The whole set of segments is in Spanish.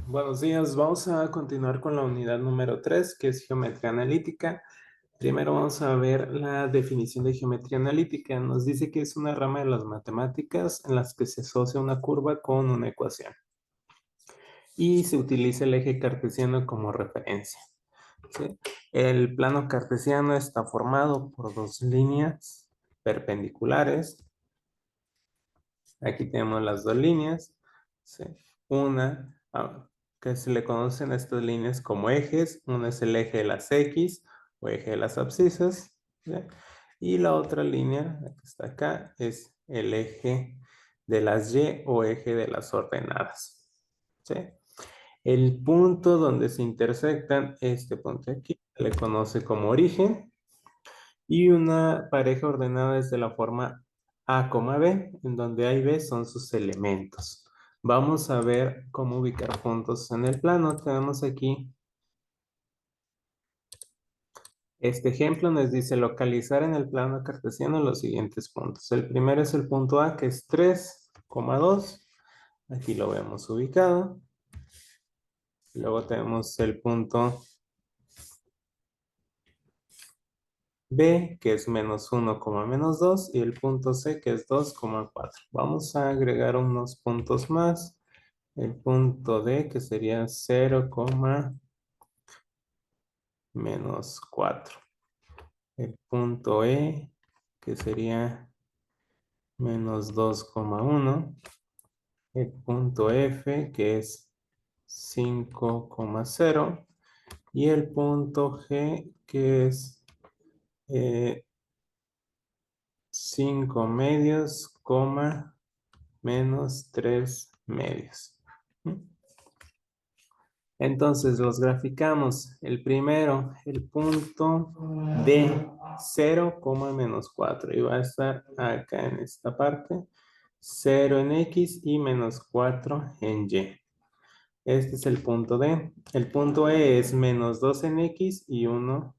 Buenos días, vamos a continuar con la unidad número 3, que es geometría analítica. Primero vamos a ver la definición de geometría analítica. Nos dice que es una rama de las matemáticas en las que se asocia una curva con una ecuación y se utiliza el eje cartesiano como referencia. ¿Sí? El plano cartesiano está formado por dos líneas perpendiculares. Aquí tenemos las dos líneas. ¿Sí? Una que se le conocen a estas líneas como ejes. Una es el eje de las X o eje de las abscisas. ¿Sí? Y la otra línea, la que está acá, es el eje de las Y o eje de las ordenadas. ¿Sí? El punto donde se intersectan, este punto aquí, se le conoce como origen. Y una pareja ordenada es de la forma A, B, en donde A y B son sus elementos. Vamos a ver cómo ubicar puntos en el plano. Tenemos aquí este ejemplo, nos dice localizar en el plano cartesiano los siguientes puntos. El primero es el punto A, que es 3,2. Aquí lo vemos ubicado. Luego tenemos el punto B, que es menos 1, menos 2, y el punto C, que es 2,4. Vamos a agregar unos puntos más. El punto D, que sería 0, menos 4. El punto E, que sería menos 2,1. El punto F, que es 5,0. Y el punto G, que es 5 medios, menos 3 medios. Entonces los graficamos. El primero, el punto D, 0, menos 4. Y va a estar acá en esta parte. 0 en X y menos 4 en Y. Este es el punto D. El punto E es menos 2 en X y 1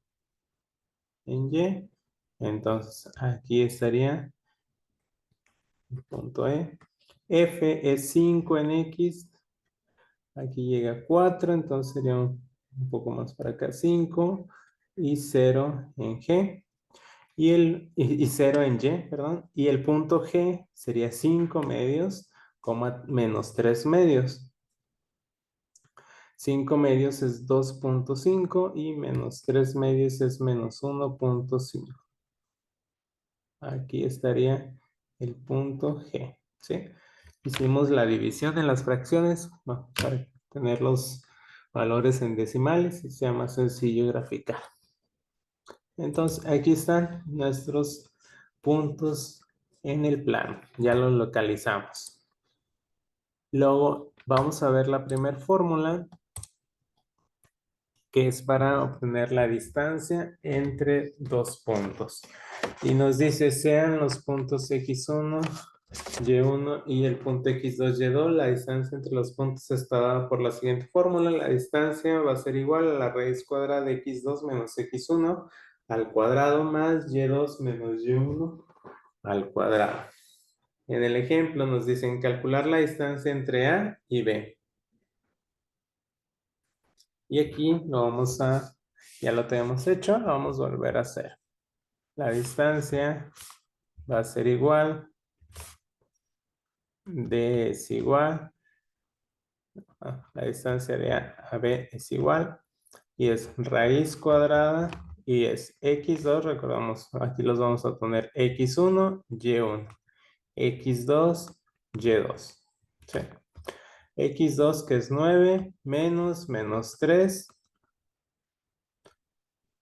en Y. Entonces aquí estaría el punto E. F es 5 en X. Aquí llega 4, entonces sería un poco más para acá, 5 y 0 en G. Y 0 en Y, perdón. Y el punto G sería 5 medios, menos 3 medios. 5 medios es 2,5 y menos 3 medios es menos 1,5. Aquí estaría el punto G, ¿sí? Hicimos la división en las fracciones, bueno, para tener los valores en decimales y sea más sencillo graficar. Entonces, aquí están nuestros puntos en el plano. Ya los localizamos. Luego, vamos a ver la primera fórmula, que es para obtener la distancia entre dos puntos. Y nos dice, sean los puntos x1, y1 y el punto x2, y2, la distancia entre los puntos está dada por la siguiente fórmula. La distancia va a ser igual a la raíz cuadrada de x2 menos x1 al cuadrado más y2 menos y1 al cuadrado. En el ejemplo nos dicen calcular la distancia entre A y B. Y aquí ya lo tenemos hecho, lo vamos a volver a hacer. La distancia va a ser igual, D es igual, la distancia de A B es igual, y es raíz cuadrada, y es x2, recordamos, aquí los vamos a poner x1, y1, x2, y2, ¿sí? x2 que es 9 menos 3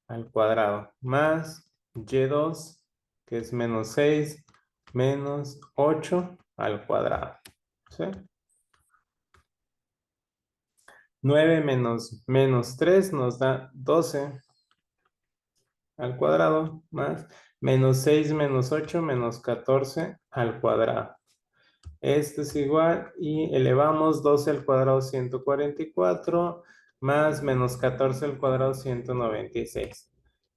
al cuadrado, más y2 que es menos 6 menos 8 al cuadrado, ¿sí? 9 menos 3 nos da 12 al cuadrado, más menos 6 menos 8 menos 14 al cuadrado. Esto es igual y elevamos 12 al cuadrado 144 más menos 14 al cuadrado 196.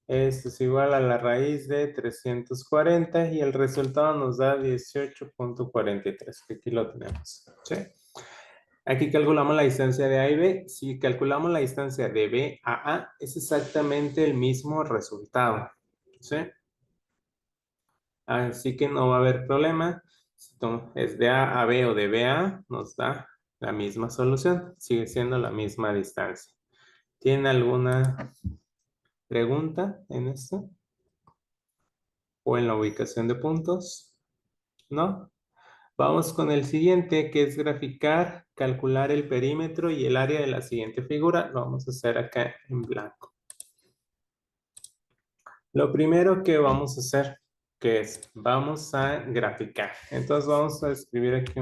Esto es igual a la raíz de 340 y el resultado nos da 18,43, que aquí lo tenemos, ¿sí? Aquí calculamos la distancia de A y B. Si calculamos la distancia de B a A, es exactamente el mismo resultado. ¿Sí? Así que no va a haber problema. Si es de A a B o de B a A, nos da la misma solución. Sigue siendo la misma distancia. ¿Tiene alguna pregunta en esto? ¿O en la ubicación de puntos? ¿No? Vamos con el siguiente, que es graficar, calcular el perímetro y el área de la siguiente figura. Lo vamos a hacer acá en blanco. Lo primero que vamos a hacer, que es, vamos a graficar. Entonces vamos a escribir aquí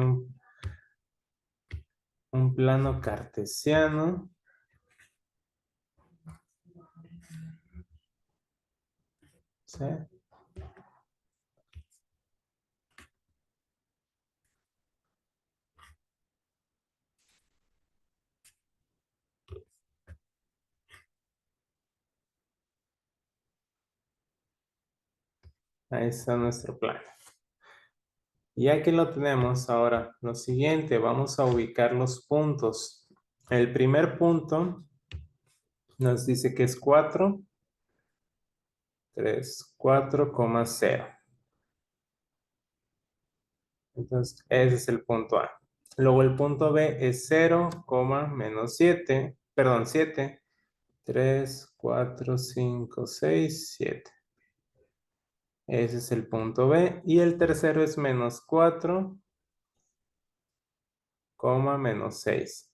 un plano cartesiano. ¿Sí? Ahí está nuestro plano. Ya que lo tenemos, ahora lo siguiente, vamos a ubicar los puntos. El primer punto nos dice que es 4, 3, 4,0. Entonces, ese es el punto A. Luego el punto B es 0, menos 7, perdón, 7, 3, 4, 5, 6, 7. Ese es el punto B. Y el tercero es menos 4, menos 6.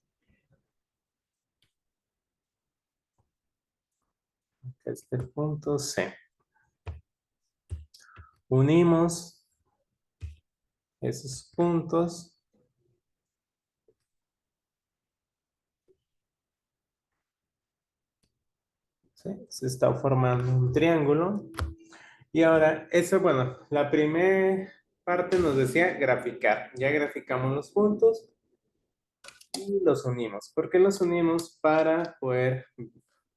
Este es el punto C. Unimos esos puntos. ¿Sí? Se está formando un triángulo. Y ahora, eso, bueno, la primera parte nos decía graficar. Ya graficamos los puntos y los unimos. ¿Por qué los unimos? Para poder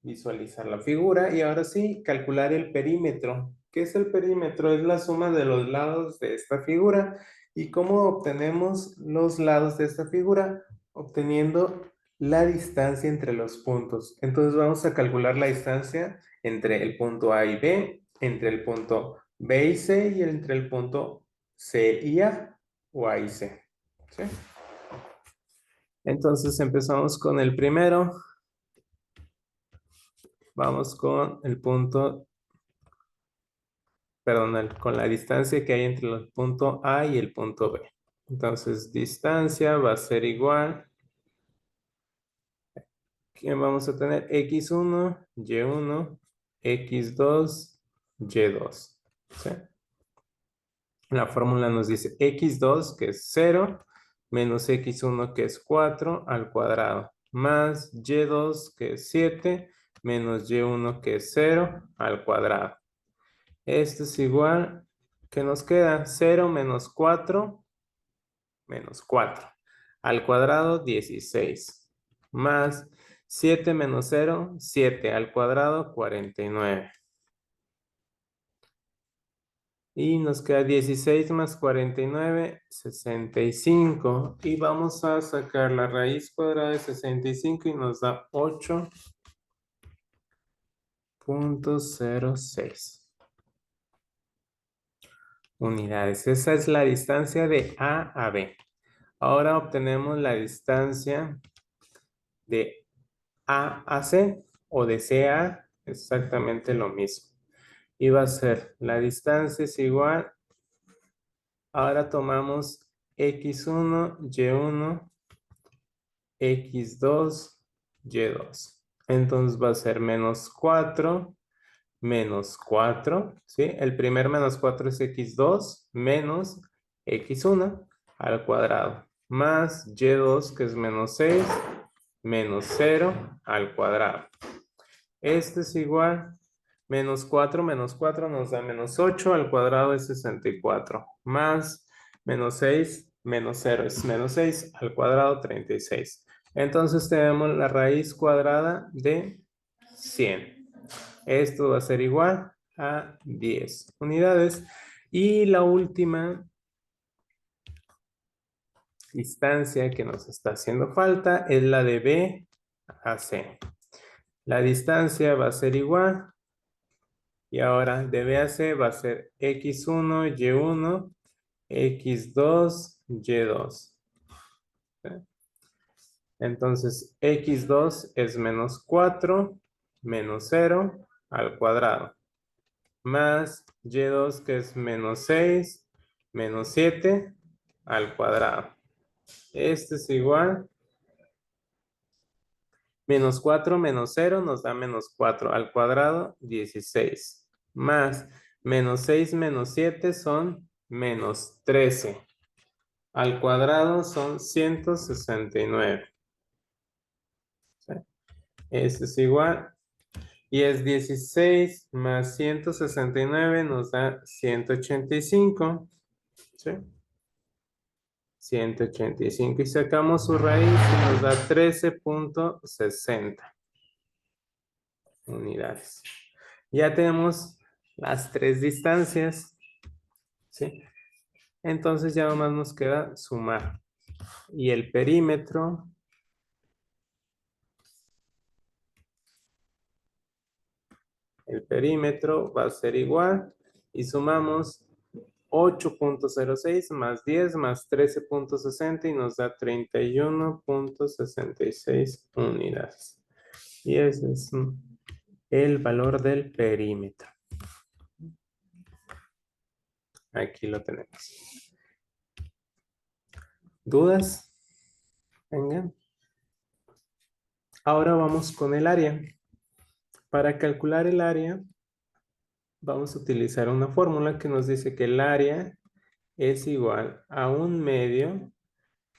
visualizar la figura. Y ahora sí, calcular el perímetro. ¿Qué es el perímetro? Es la suma de los lados de esta figura. ¿Y cómo obtenemos los lados de esta figura? Obteniendo la distancia entre los puntos. Entonces vamos a calcular la distancia entre el punto A y B, entre el punto B y C y entre el punto C y A, o A y C. ¿Sí? Entonces empezamos con el primero. Vamos con el punto, perdón, con la distancia que hay entre el punto A y el punto B. Entonces, distancia va a ser igual. ¿Qué vamos a tener? X1, Y1, X2, Y2. ¿Sí? La fórmula nos dice X2, que es 0, menos X1, que es 4, al cuadrado, más Y2, que es 7, menos Y1, que es 0, al cuadrado. Esto es igual, ¿qué nos queda? 0 menos 4, menos 4. Al cuadrado, 16. Más 7 menos 0, 7. Al cuadrado, 49. Y nos queda 16 más 49, 65. Y vamos a sacar la raíz cuadrada de 65 y nos da 8,06 unidades. Esa es la distancia de A a B. Ahora obtenemos la distancia de A a C o de C a A, exactamente lo mismo. Y va a ser, la distancia es igual, ahora tomamos X1, Y1, X2, Y2. Entonces va a ser menos 4, menos 4, ¿sí? El primer menos 4 es X2, menos X1 al cuadrado, más Y2, que es menos 6, menos 0 al cuadrado. Este es igual, menos 4 nos da menos 8, al cuadrado es 64, más menos 6, menos 0 es menos 6, al cuadrado 36. Entonces tenemos la raíz cuadrada de 100. Esto va a ser igual a 10 unidades. Y la última distancia que nos está haciendo falta es la de B a C. La distancia va a ser igual. Y ahora de B a C va a ser X1, Y1, X2, Y2. ¿Sí? Entonces, X2 es menos 4 menos 0 al cuadrado. Más Y2 que es menos 6 menos 7 al cuadrado. Este es igual. Menos 4 menos 0 nos da menos 4 al cuadrado, 16. Más menos 6 menos 7 son menos 13. Al cuadrado son 169. ¿Sí? Este es igual. Y es 16 más 169 nos da 185. ¿Sí? 185. Y sacamos su raíz y nos da 13.60 unidades. Ya tenemos las tres distancias, ¿sí? Entonces ya nomás nos queda sumar. Y el perímetro va a ser igual. Y sumamos 8.06 más 10 más 13.60 y nos da 31.66 unidades. Y ese es el valor del perímetro. Aquí lo tenemos. ¿Dudas? Vengan. Ahora vamos con el área. Para calcular el área, vamos a utilizar una fórmula que nos dice que el área es igual a 1/2.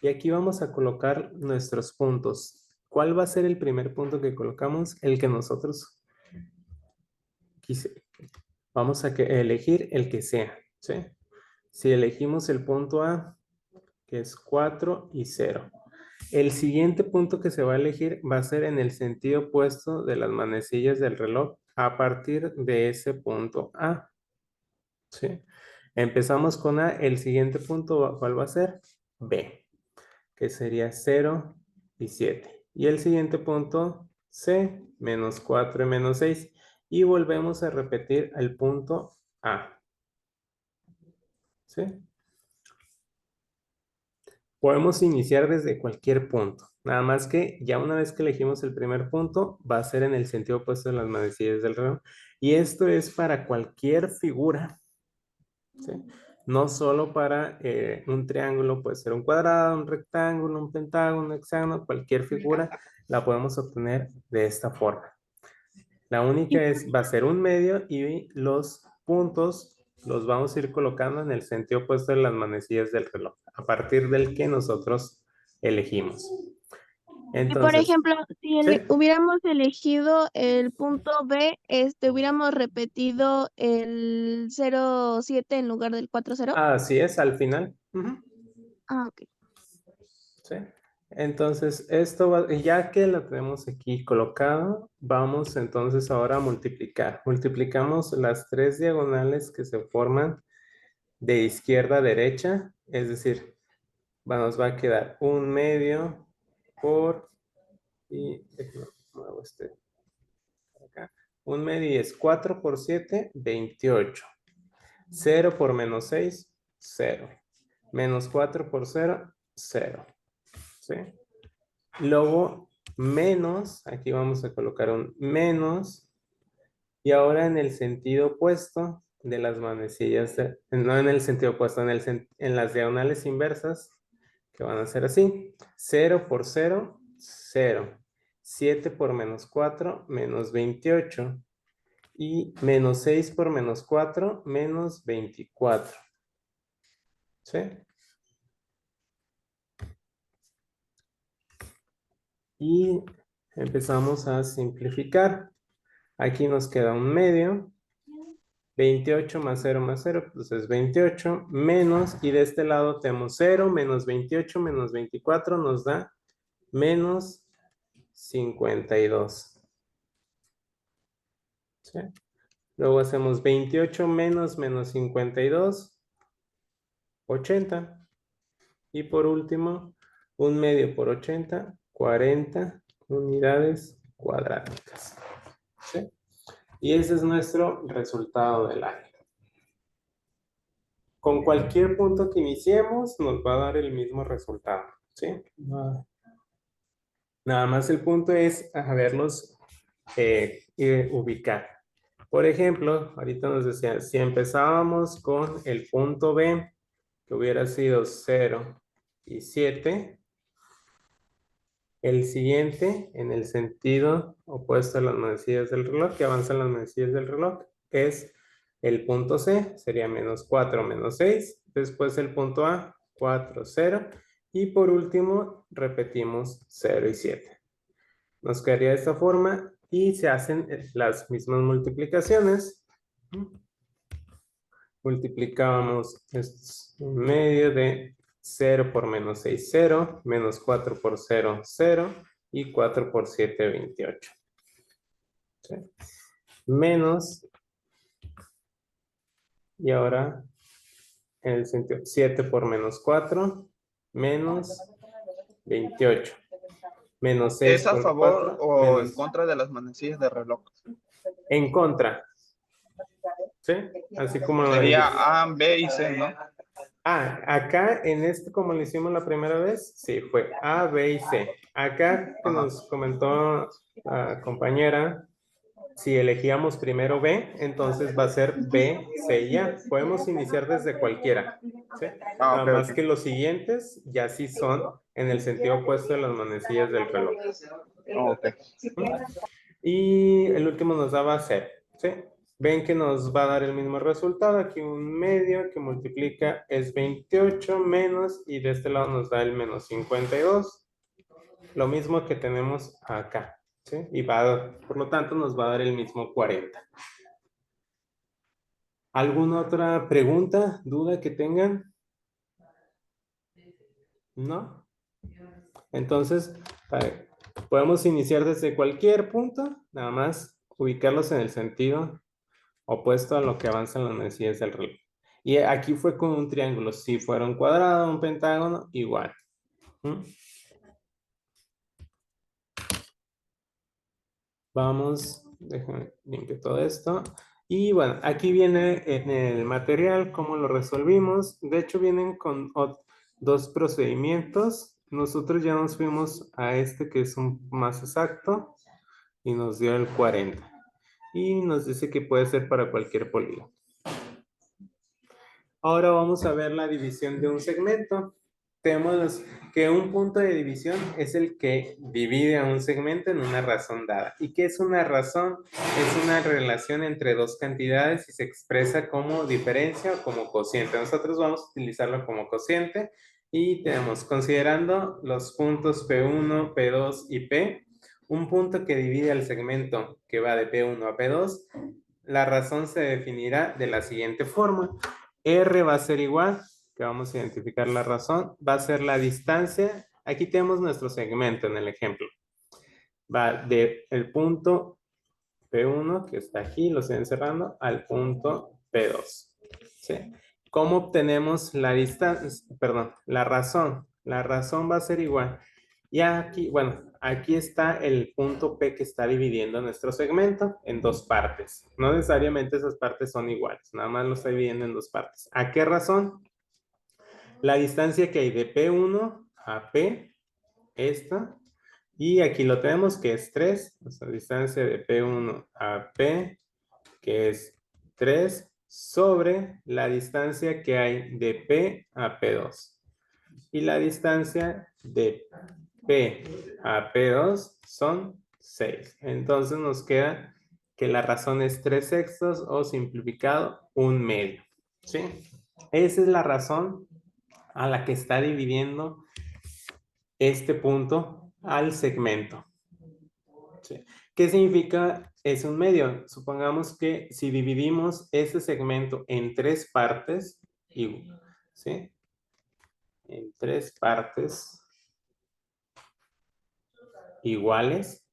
Y aquí vamos a colocar nuestros puntos. ¿Cuál va a ser el primer punto que colocamos? El que nosotros vamos a elegir el que sea, ¿sí? Si elegimos el punto A, que es 4 y 0. El siguiente punto que se va a elegir va a ser en el sentido opuesto de las manecillas del reloj a partir de ese punto A. ¿Sí? Empezamos con A, el siguiente punto, ¿cuál va a ser? B, que sería 0 y 7. Y el siguiente punto, C, menos 4 y menos 6. Y volvemos a repetir el punto A. ¿Sí? Podemos iniciar desde cualquier punto. Nada más que ya una vez que elegimos el primer punto, va a ser en el sentido opuesto de las manecillas del reloj. Y esto es para cualquier figura, ¿sí? No solo para un triángulo, puede ser un cuadrado, un rectángulo, un pentágono, un hexágono, cualquier figura la podemos obtener de esta forma. La única va a ser un medio y los puntos los vamos a ir colocando en el sentido opuesto de las manecillas del reloj, a partir del que nosotros elegimos. Y por Entonces, ejemplo, si ¿sí? hubiéramos elegido el punto B, hubiéramos repetido el 0,7 en lugar del 4,0. Así es, al final. Ujú. Ah, ok. ¿Sí? Entonces, ya que lo tenemos aquí colocado, vamos entonces ahora a multiplicar. Multiplicamos las tres diagonales que se forman de izquierda a derecha, es decir, nos va a quedar 1/2 por, y muevo acá, 1/2 es 4 por 7, 28. 0 por menos 6, 0. Menos 4 por 0, 0. ¿Sí? Luego, menos, aquí vamos a colocar un menos, y ahora en el sentido opuesto de las manecillas, no en el sentido opuesto, en las diagonales inversas, que van a ser así. 0 por 0, 0. 7 por menos 4, menos 28. Y menos 6 por menos 4, menos 24. ¿Sí? Y empezamos a simplificar. Aquí nos queda un medio. 28 más 0, pues es 28, menos, y de este lado tenemos 0, menos 28, menos 24, nos da menos 52. ¿Sí? Luego hacemos 28 menos 52, 80. Y por último, 1/2 por 80, 40 unidades cuadráticas. ¿Sí? Y ese es nuestro resultado del área. Con cualquier punto que iniciemos, nos va a dar el mismo resultado. ¿Sí? Nada más el punto es saberlos ubicar. Por ejemplo, ahorita nos decía, si empezábamos con el punto B, que hubiera sido 0 y 7, el siguiente, en el sentido opuesto a las manecillas del reloj, que avanzan las manecillas del reloj, es el punto C, sería -4, -6. Después el punto A, 4, 0. Y por último, repetimos 0 y 7. Nos quedaría de esta forma y se hacen las mismas multiplicaciones. Multiplicábamos un medio de 0 por -6, 0, -4 por 0, 0, y 4 por 7, 28. ¿Sí? Menos, y ahora en el sentido 7 por -4, menos 28. Menos 6 ¿Es a por favor 4, o en menos contra de las manecillas de reloj? en contra. ¿Sí? Así como Sería A, B y C, ¿no? acá en este, como lo hicimos la primera vez, sí, fue A, B y C. Acá que Ajá. nos comentó la compañera, si elegíamos primero B, entonces va a ser B, C y A. Podemos iniciar desde cualquiera. ¿Sí? Ah, Nada ok, más ok. que los siguientes ya sí son en el sentido opuesto de las manecillas del reloj. Ok. Y el último nos daba 0. ¿Sí? Ven que nos va a dar el mismo resultado. Aquí un medio que multiplica es 28 menos, y de este lado nos da el menos 52. Lo mismo que tenemos acá. ¿Sí? Y por lo tanto nos va a dar el mismo 40. ¿Alguna otra pregunta, duda que tengan? ¿No? Entonces, podemos iniciar desde cualquier punto, nada más ubicarlos en el sentido opuesto a lo que avanzan las manecillas del reloj. Y aquí fue con un triángulo. Si fuera un cuadrado, un pentágono, igual. Vamos, déjenme limpiar todo esto. Y bueno, aquí viene en el material cómo lo resolvimos. De hecho, vienen con dos procedimientos. Nosotros ya nos fuimos a este que es un más exacto y nos dio el 40. Y nos dice que puede ser para cualquier polígono. Ahora vamos a ver la división de un segmento. Tenemos que un punto de división es el que divide a un segmento en una razón dada. ¿Y qué es una razón? Es una relación entre dos cantidades y se expresa como diferencia o como cociente. Nosotros vamos a utilizarlo como cociente y tenemos, considerando los puntos P1, P2 y P, un punto que divide al segmento que va de P1 a P2, la razón se definirá de la siguiente forma. R va a ser igual, que vamos a identificar la razón, va a ser la distancia. Aquí tenemos nuestro segmento en el ejemplo. Va del punto P1, que está aquí, lo estoy encerrando, al punto P2. ¿Sí? ¿Cómo obtenemos la distancia? Perdón, la razón. La razón va a ser igual. Y aquí, bueno, aquí está el punto P que está dividiendo nuestro segmento en dos partes. No necesariamente esas partes son iguales, nada más lo está dividiendo en dos partes. ¿A qué razón? La distancia que hay de P1 a P, esta, y aquí lo tenemos que es 3, nuestra distancia de P1 a P, que es 3, sobre la distancia que hay de P a P2. Y la distancia de P a P2 son 6. Entonces nos queda que la razón es 3/6 o simplificado 1/2. ¿Sí? Esa es la razón a la que está dividiendo este punto al segmento. ¿Sí? ¿Qué significa es un medio? Supongamos que si dividimos este segmento en tres partes, ¿sí? En tres partes iguales,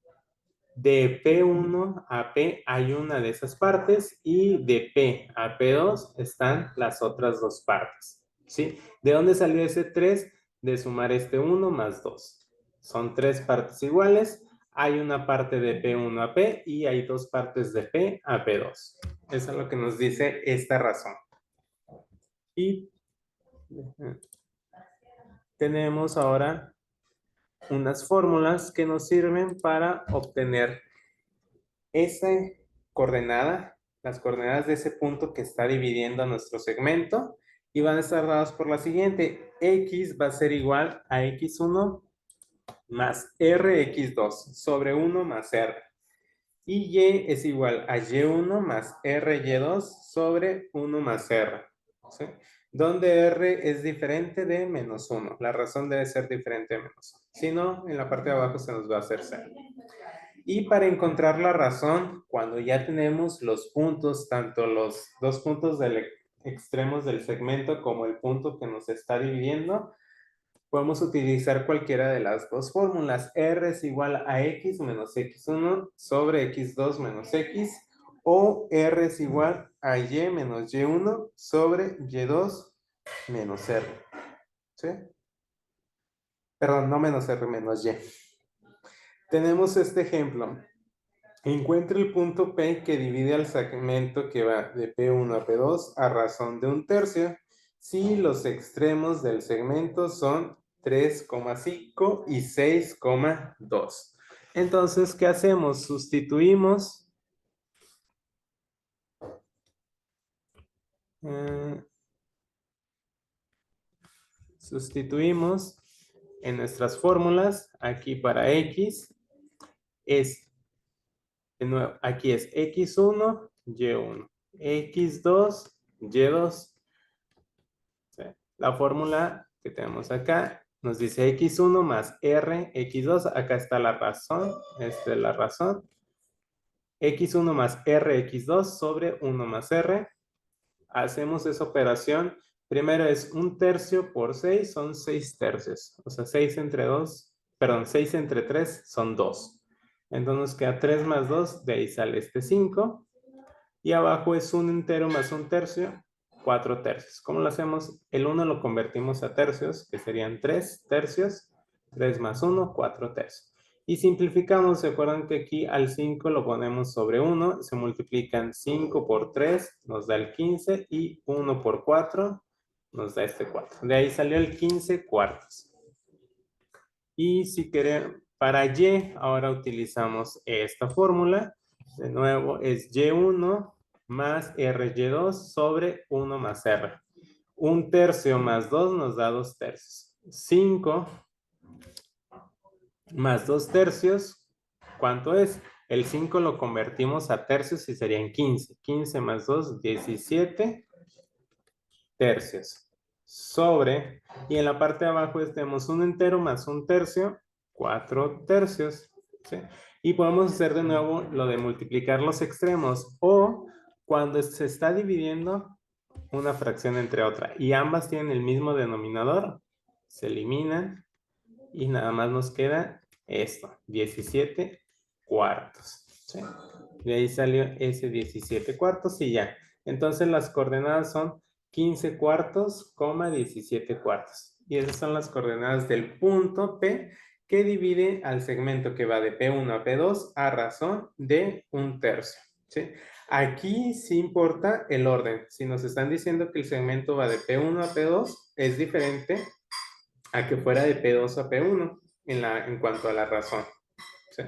de P1 a P hay una de esas partes y de P a P2 están las otras dos partes. ¿Sí? ¿De dónde salió ese 3? de sumar este 1 más 2. Son 3 partes iguales. Hay una parte de P1 a P y hay 2 partes de P a P2. Eso es lo que nos dice esta razón. Y tenemos ahora unas fórmulas que nos sirven para obtener esa coordenada, las coordenadas de ese punto que está dividiendo nuestro segmento, y van a estar dadas por la siguiente. X va a ser igual a X1 más Rx2 sobre 1 más R. Y Y es igual a Y1 más RY2 sobre 1 más R. ¿Sí? Donde R es diferente de menos 1. La razón debe ser diferente de menos 1. Si no, en la parte de abajo se nos va a hacer 0. Y para encontrar la razón, cuando ya tenemos los puntos, tanto los dos puntos extremos del segmento como el punto que nos está dividiendo, podemos utilizar cualquiera de las dos fórmulas. R es igual a X menos X1 sobre X2 menos X, o R es igual a Y menos Y1 sobre Y2 menos R. ¿Sí? Perdón, no menos R, menos Y. Tenemos este ejemplo. Encuentre el punto P que divide al segmento que va de P1 a P2 a razón de 1/3 si los extremos del segmento son 3,5 y 6,2. Entonces, ¿qué hacemos? Sustituimos en nuestras fórmulas. Aquí para X es, de nuevo, aquí es X1, Y1, X2, Y2. ¿Sí? La fórmula que tenemos acá nos dice X1 más R, X2. Acá está la razón. Esta es la razón. X1 más R, X2 sobre 1 más R. Hacemos esa operación. Primero es 1/3 por 6, son 6/3. O sea, 6 entre 2, perdón, 6 entre 3 son 2. Entonces nos queda 3 más 2, de ahí sale este 5. Y abajo es 1 entero más 1/3, 4/3. ¿Cómo lo hacemos? El 1 lo convertimos a tercios, que serían 3/3. 3 más 1, 4/3. Y simplificamos, ¿se acuerdan que aquí al 5 lo ponemos sobre 1? Se multiplican 5 por 3, nos da el 15, y 1 por 4 nos da este 4. De ahí salió el 15/4. Y si queremos, para Y, ahora utilizamos esta fórmula. De nuevo, es Y1 más RY2 sobre 1 más R. 1/3 más 2 nos da 2/3. 5 más 2/3, ¿cuánto es? El 5 lo convertimos a tercios y serían 15. 15 más 2, 17 tercios. Sobre, y en la parte de abajo tenemos 1 entero más 1/3, 4/3. ¿Sí? Y podemos hacer de nuevo lo de multiplicar los extremos, o cuando se está dividiendo una fracción entre otra y ambas tienen el mismo denominador, se eliminan y nada más nos queda esto, 17/4. ¿Sí? De ahí salió ese 17/4 y ya. Entonces las coordenadas son 15/4, 17/4. Y esas son las coordenadas del punto P que divide al segmento que va de P1 a P2 a razón de 1/3. ¿Sí? Aquí sí importa el orden. Si nos están diciendo que el segmento va de P1 a P2, es diferente a que fuera de P2 a P1 en cuanto a la razón. ¿Sí?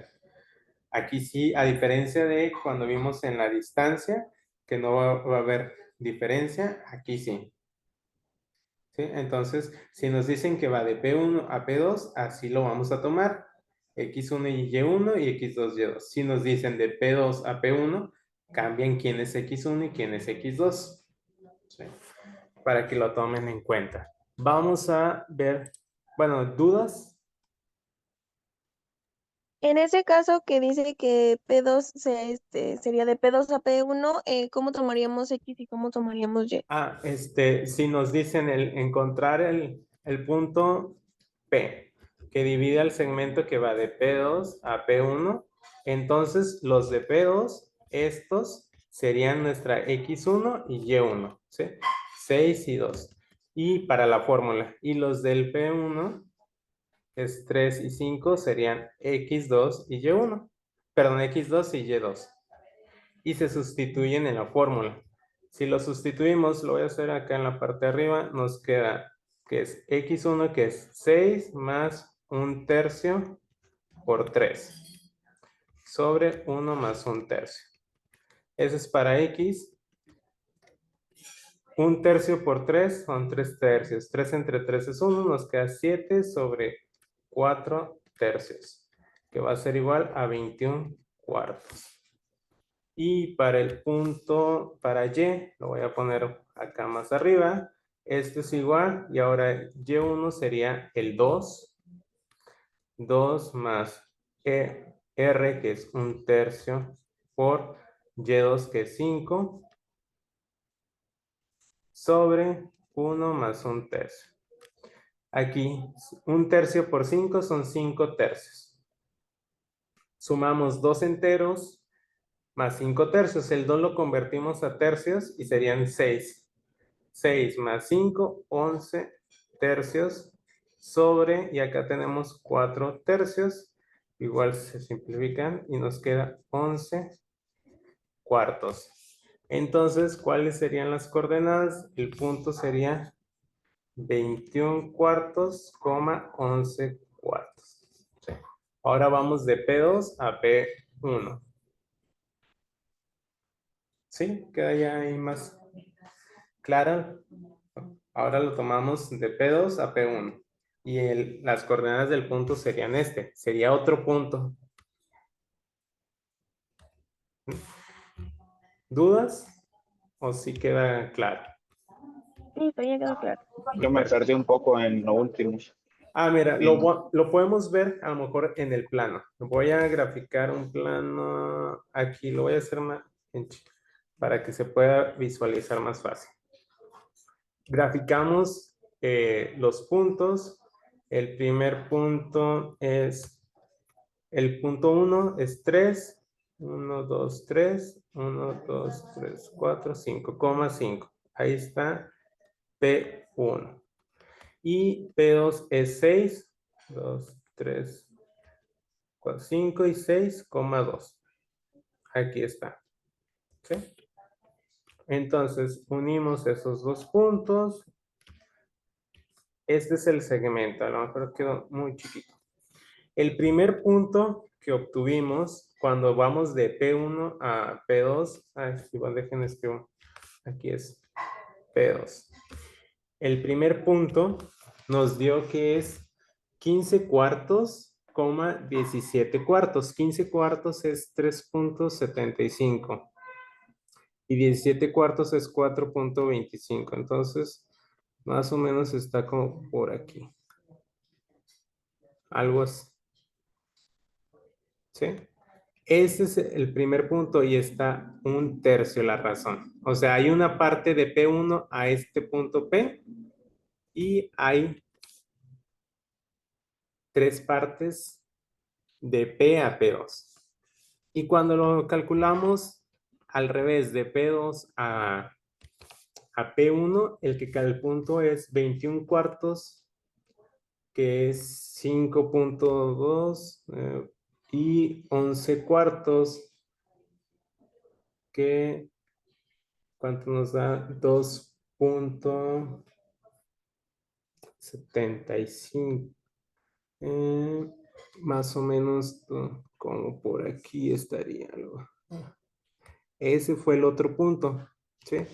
Aquí sí, a diferencia de cuando vimos en la distancia, que no va a haber diferencia, aquí sí. ¿Sí? Entonces, si nos dicen que va de P1 a P2, así lo vamos a tomar. X1 y Y1 y X2 y Y2. Si nos dicen de P2 a P1, cambian quién es X1 y quién es X2. ¿Sí? Para que lo tomen en cuenta. Vamos a ver, bueno, ¿dudas? En ese caso que dice que P2 sería de P2 a P1, ¿cómo tomaríamos X y cómo tomaríamos Y? Si nos dicen encontrar el punto P que divide al segmento que va de P2 a P1, entonces los de P2, estos serían nuestra X1 y Y1, ¿sí? 6 y 2. Y para la fórmula. Y los del P1, es 3 y 5, serían X2 y Y1. Perdón, X2 y Y2. Y se sustituyen en la fórmula. Si lo sustituimos, lo voy a hacer acá en la parte de arriba, nos queda que es X1, que es 6 más 1/3 por 3. Sobre 1 más 1/3. Ese es para X. 1/3 por 3 son 3/3. 3 entre 3 es 1. Nos queda 7 sobre 4/3. Que va a ser igual a 21/4. Y para el punto, para Y, lo voy a poner acá más arriba. Esto es igual. Y ahora Y1 sería el 2. 2 más R, que es 1/3 por Y2, que es 5. Sobre 1 más 1/3. Aquí 1/3 por 5 son 5/3. Sumamos 2 enteros más 5/3. El 2 lo convertimos a tercios y serían 6. 6 más 5, 11/3 sobre, y acá tenemos 4/3. Igual se simplifican y nos queda 11/4. Entonces, ¿cuáles serían las coordenadas? El punto sería 21/4, 11/4. Sí. Ahora vamos de P2 a P1. ¿Sí? ¿Queda ya ahí más clara? Ahora lo tomamos de P2 a P1. Y las coordenadas del punto serían este. Sería otro punto. ¿Dudas? ¿O sí queda claro? Listo, ya quedó claro. Yo me perdí un poco en lo último. Ah, mira, Sí. lo podemos ver a lo mejor en el plano. Voy a graficar un plano aquí. Lo voy a hacer más para que se pueda visualizar más fácil. Graficamos los puntos. El primer punto es, el punto 1 es 3. 1, 2, 3. 1, 2, 3, 4, 5,5. Ahí está P1. Y P2 es 6. 2, 3, 4, 5 y 6,2. Aquí está. ¿Sí? Entonces, unimos esos dos puntos. Este es el segmento. A lo mejor quedó muy chiquito. El primer punto que obtuvimos cuando vamos de P1 a P2. Igual dejen escribo. Aquí es P2. El primer punto nos dio que es 15/4, 17/4. 15/4 es 3,75. Y 17/4 es 4,25. Entonces, más o menos está como por aquí. Algo así. ¿Sí? Ese es el primer punto y está 1/3 la razón. O sea, hay una parte de P1 a este punto P y hay 3 partes de P a P2. Y cuando lo calculamos al revés, de P2 a P1, el que cae el punto es 21/4, que es 5,2, y 11/4, que ¿cuánto nos da? 2,75. Más o menos como por aquí estaría algo. Ese fue el otro punto, ¿sí?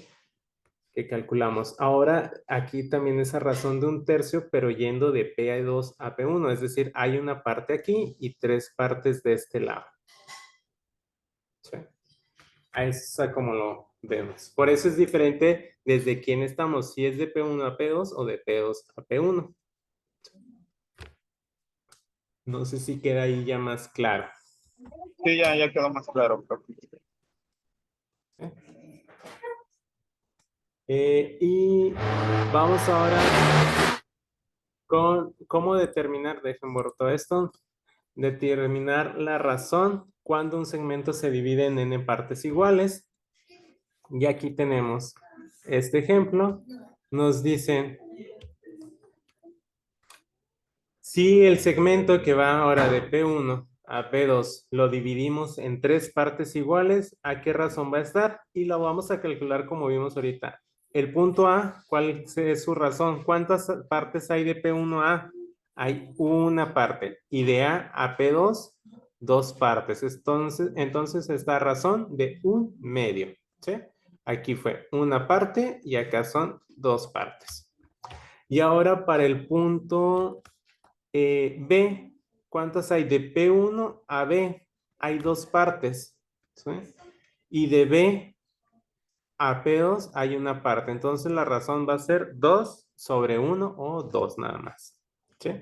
Que calculamos. Ahora, aquí también esa razón de 1/3, pero yendo de P2 a P1. Es decir, hay una parte aquí y 3 partes de este lado. ¿Sí? A eso es como lo vemos. Por eso es diferente desde quién estamos, si es de P1 a P2 o de P2 a P1. No sé si queda ahí ya más claro. Sí, ya quedó más claro, profe. Y vamos ahora con cómo determinar, dejen borrar todo esto, determinar la razón cuando un segmento se divide en n partes iguales. Y aquí tenemos este ejemplo. Nos dicen Si el segmento que va ahora de P1 a P2 lo dividimos en tres partes iguales, ¿a qué razón va a estar? Y lo vamos a calcular como vimos ahorita. El punto A, ¿cuál es su razón? ¿Cuántas partes hay de P1 a A? Hay una parte. Y de A a P2, dos partes. Entonces esta razón de 1/2. ¿Sí? Aquí fue una parte y acá son dos partes. Y ahora para el punto B, ¿cuántas hay? De P1 a B hay dos partes, ¿sí? Y de B a P2 hay una parte. Entonces la razón va a ser 2 sobre 1 o 2 nada más, ¿sí?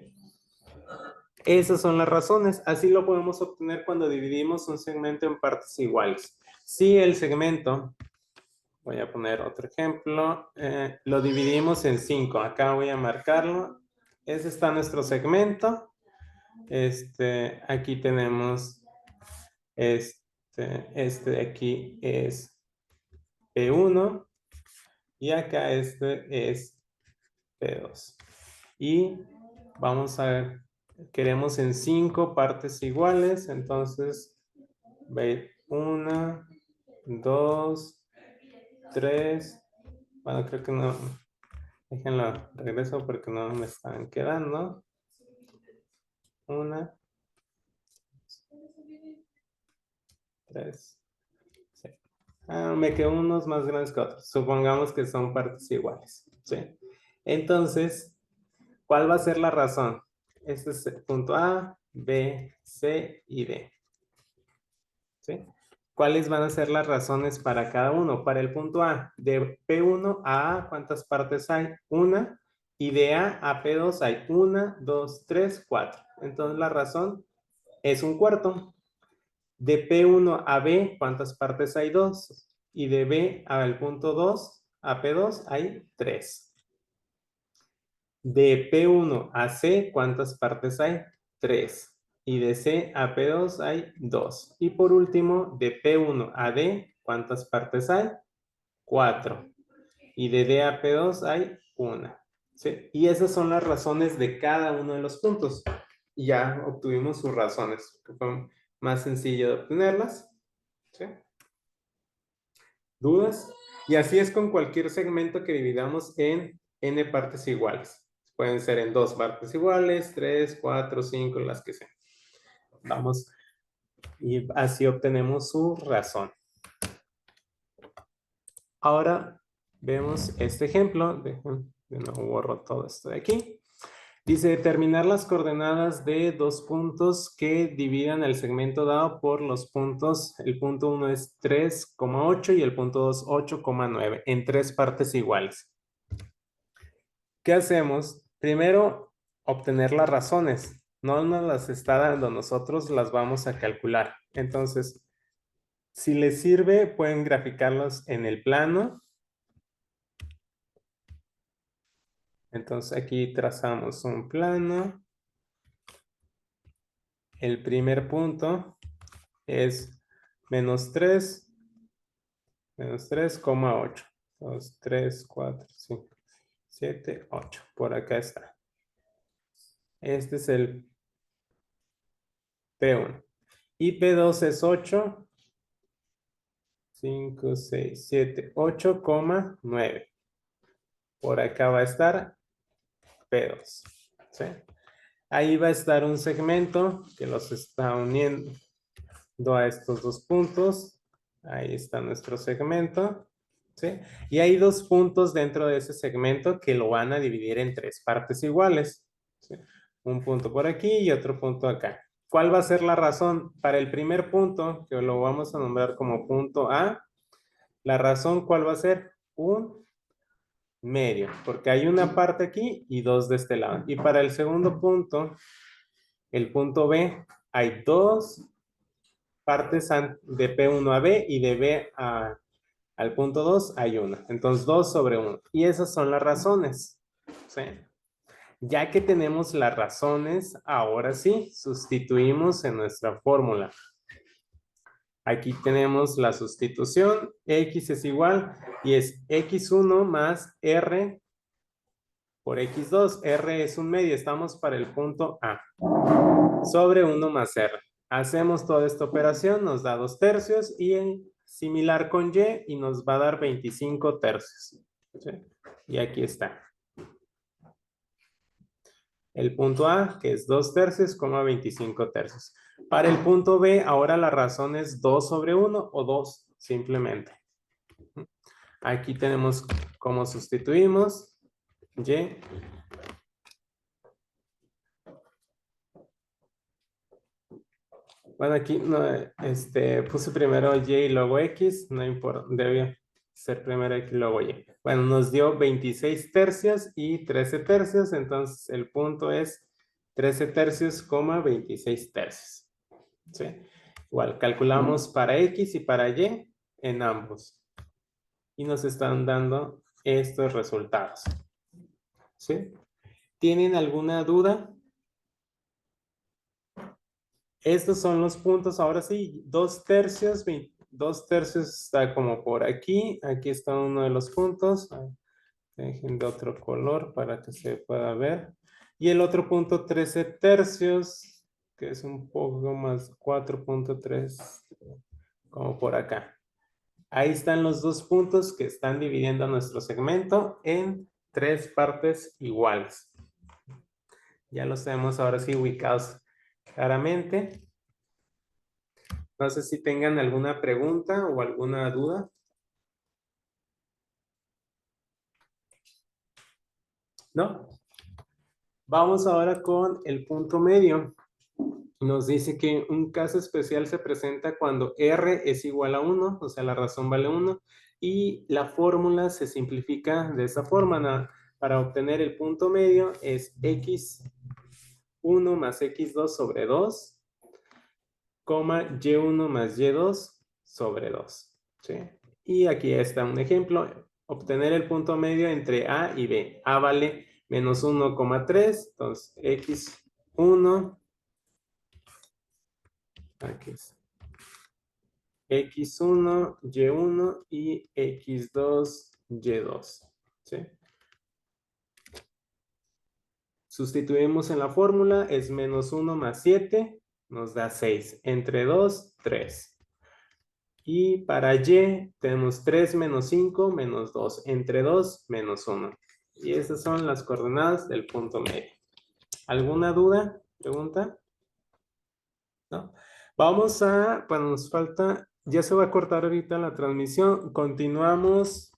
Esas son las razones. Así lo podemos obtener cuando dividimos un segmento en partes iguales. Si el segmento, voy a poner otro ejemplo, lo dividimos en 5. Acá voy a marcarlo. Ese está nuestro segmento. Aquí tenemos este de aquí es P1 y acá este es P2. Y vamos a ver, queremos en 5 partes iguales, entonces ve 1, 2, 3, bueno, creo que no, déjenlo, regreso porque no me están quedando. 1, 3, sí. Me quedo unos más grandes que otros. Supongamos que son partes iguales, ¿sí? Entonces, ¿cuál va a ser la razón? Este es el punto A, B, C y D, ¿sí? ¿Cuáles van a ser las razones para cada uno? Para el punto A, de P1 a A, ¿cuántas partes hay? Una. Y de A a P2 hay 1, 2, 3, 4. Entonces, la razón es un cuarto. De P1 a B, ¿cuántas partes hay? 2. Y de B al punto 2 a P2 hay 3. De P1 a C, ¿cuántas partes hay? 3. Y de C a P2 hay 2. Y por último, de P1 a D, ¿cuántas partes hay? 4. Y de D a P2 hay 1. ¿Sí? Y esas son las razones de cada uno de los puntos. Y ya obtuvimos sus razones, que fue más sencillo de obtenerlas. ¿Sí? ¿Dudas? Y así es con cualquier segmento que dividamos en n partes iguales. Pueden ser en 2 partes iguales, 3, 4, 5, las que sean. Vamos, y así obtenemos su razón. Ahora vemos este ejemplo. De nuevo borro todo esto de aquí. Dice determinar las coordenadas de dos puntos que dividan el segmento dado por los puntos. El punto 1 es 3,8 y el punto 2, 8,9 en tres partes iguales. ¿Qué hacemos? Primero, obtener las razones. No nos las está dando, nosotros las vamos a calcular. Entonces, si les sirve, pueden graficarlos en el plano. Entonces, aquí trazamos un plano. El primer punto es menos 3, menos 3,8. 2, 3, 4, 5, 7, 8. Por acá está. Este es el P1. Y P2 es 8. 5, 6, 7, 8,9. Por acá va a estar P2. ¿Sí? Ahí va a estar un segmento que los está uniendo a estos dos puntos. Ahí está nuestro segmento. ¿Sí? Y hay dos puntos dentro de ese segmento que lo van a dividir en tres partes iguales. ¿Sí? Un punto por aquí y otro punto acá. ¿Cuál va a ser la razón? Para el primer punto, que lo vamos a nombrar como punto A, la razón, ¿cuál va a ser? 1/2, porque hay una parte aquí y dos de este lado. Y para el segundo punto, el punto B, hay dos partes de P1 a B y de B al punto 2 hay una. Entonces 2 sobre 1. Y esas son las razones. ¿Sí? Ya que tenemos las razones, ahora sí, sustituimos en nuestra fórmula. Aquí tenemos la sustitución. X es igual y es X1 más R por x2. R es un medio, estamos para el punto A. Sobre 1 más R. Hacemos toda esta operación, nos da 2 tercios y similar con Y nos va a dar 25 tercios. ¿Sí? Y aquí está. El punto A, que es 2 tercios, 25 tercios. Para el punto B, ahora la razón es 2 sobre 1 o 2, simplemente. Aquí tenemos cómo sustituimos. Y. Bueno, aquí no, puse primero Y y luego X, no importa, debe ser primero X y luego Y. Bueno, nos dio 26 tercios y 13 tercios, entonces el punto es 13 tercios, 26 tercios. ¿Sí? Igual, calculamos para X y para Y en ambos. Y nos están dando estos resultados. ¿Sí? ¿Tienen alguna duda? Estos son los puntos, ahora sí, 2 tercios, 2 tercios está como por aquí. Aquí está uno de los puntos. Dejen de otro color para que se pueda ver. Y el otro punto, 13 tercios, que es un poco más, 4.3, como por acá. Ahí están los dos puntos que están dividiendo nuestro segmento en 3 partes iguales. Ya los tenemos ahora sí ubicados claramente. No sé si tengan alguna pregunta o alguna duda. ¿No? Vamos ahora con el punto medio. Nos dice que un caso especial se presenta cuando R es igual a 1, o sea, la razón vale 1, y la fórmula se simplifica de esa forma. Para obtener el punto medio es x1 más x2 sobre 2, y1 más y2 sobre 2. ¿Sí? Y aquí está un ejemplo. Obtener el punto medio entre A y B. A vale menos 1,3. Entonces, x1. Aquí es. x1, y1 y x2, y2. ¿Sí? Sustituimos en la fórmula. Es menos 1 más 7. Nos da 6. Entre 2, 3. Y para Y tenemos 3 menos 5 menos 2. Entre 2 menos 1. Y esas son las coordenadas del punto medio. ¿Alguna duda? ¿Pregunta? ¿No? Vamos a, bueno, nos falta, ya se va a cortar ahorita la transmisión. Continuamos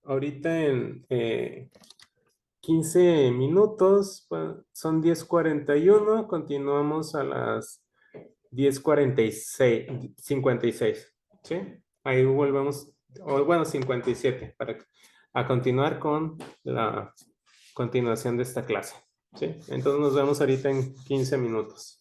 ahorita en 15 minutos. Bueno, son 10:41. Continuamos a las 10:46, 56. ¿Sí? Ahí volvemos, o bueno, 57, a continuar con la continuación de esta clase. ¿Sí? Entonces nos vemos ahorita en 15 minutos.